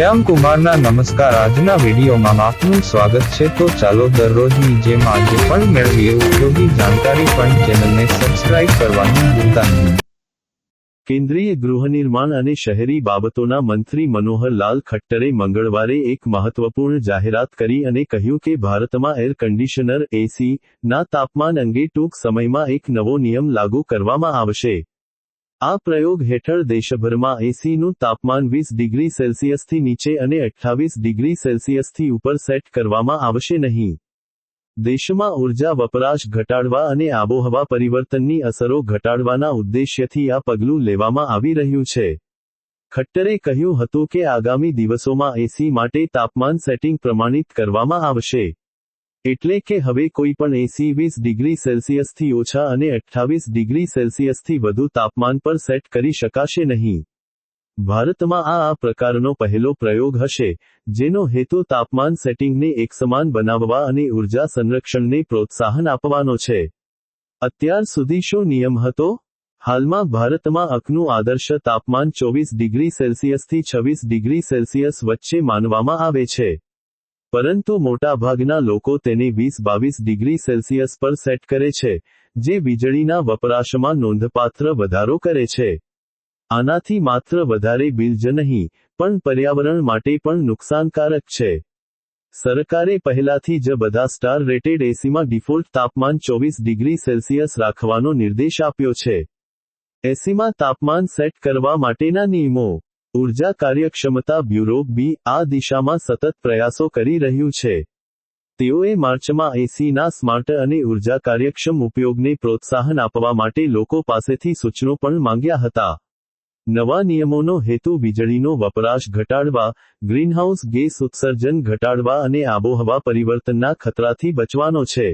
શ્યામ કુમારના નમસ્કાર। આજના વિડીયોમાં આપનું સ્વાગત છે। તો ચાલો દરરોજની જેમ આજે પણ મેળવીએ ઉપયોગી જાણકારી। પણ ચેનલને સબસ્ક્રાઇબ કરવાનું ભૂલતા નહીં। કેન્દ્રીય ગૃહનિર્માણ અને શહેરી બાબતોના મંત્રી મનોહર લાલ ખટ્ટરે મંગળવારે એક મહત્વપૂર્ણ જાહેરાત કરી અને કહ્યું કે ભારતમાં એર કન્ડિશનર એસી ના તાપમાન અંગે ટૂંક સમયમાં એક નવો નિયમ લાગુ કરવામાં આવશે। આ પ્રયોગ હેઠળ દેશભરમાં એસીનું તાપમાન 20 ડિગ્રી સેલ્સિયસથી નીચે અને 28 ડિગ્રી સેલ્સિયસથી ઉપર સેટ કરવામાં આવશે નહીં। દેશમાં ઉર્જા વપરાશ ઘટાડવા અને આબોહવા પરિવર્તનની અસરો ઘટાડવાના ઉદ્દેશ્યથી આ પગલું લેવામાં આવી રહ્યું છે। ખટ્ટરે કહ્યું હતું કે આગામી દિવસોમાં એસી માટે તાપમાન સેટિંગ પ્રમાણિત કરવામાં આવશે। એટલે કે હવે કોઈ પણ એસી 20 ડિગ્રી સેલ્સિયસથી ઓછા અને 28 ડિગ્રી સેલ્સિયસથી વધુ તાપમાન પર સેટ કરી શકાશે નહીં। ભારતમાં આ પ્રકારનો પહેલો પ્રયોગ હશે, જેનો હેતુ તાપમાન સેટિંગને એકસમાન બનાવવા અને ઉર્જા સંરક્ષણને પ્રોત્સાહન આપવાનો છે। અત્યાર સુધી શું નિયમ હતો? હાલમાં ભારતમાં અકનું આદર્શ તાપમાન 24 ડિગ્રી સેલ્સિયસથી 26 ડિગ્રી સેલ્સિયસ વચ્ચે માનવામાં આવે છે। પરંતુ મોટાભાગના લોકો તેને 20-22 ડિગ્રી સેલ્સિયસ પર સેટ કરે છે, જે વીજળીના વપરાશમાં નોંધપાત્ર વધારો કરે છે। આનાથી માત્ર વધારે બિલ જ નહીં, પણ પર્યાવરણ માટે પણ નુકસાનકારક છે। સરકારે પહેલાથી જ બધા સ્ટાર રેટેડ એસીમાં ડિફોલ્ટ તાપમાન 24 ડિગ્રી સેલ્સિયસ રાખવાનો નિર્દેશ આપ્યો છે। એસીમાં તાપમાન સેટ કરવા માટેના નિયમો। ઉર્જા કાર્યક્ષમતા બ્યુરો બી આ દિશામાં સતત પ્રયાસો કરી રહ્યું છે। તેઓએ માર્ચમાં એસીના સ્માર્ટ અને ઉર્જા કાર્યક્ષમ ઉપયોગને પ્રોત્સાહન આપવા માટે લોકો પાસેથી સૂચનો પણ માંગ્યા હતા। નવા નિયમોનો હેતુ વીજળીનો વપરાશ ઘટાડવા, ગ્રીનહાઉસ ગેસ ઉત્સર્જન ઘટાડવા અને આબોહવા પરિવર્તનના ખતરાથી બચવાનો છે।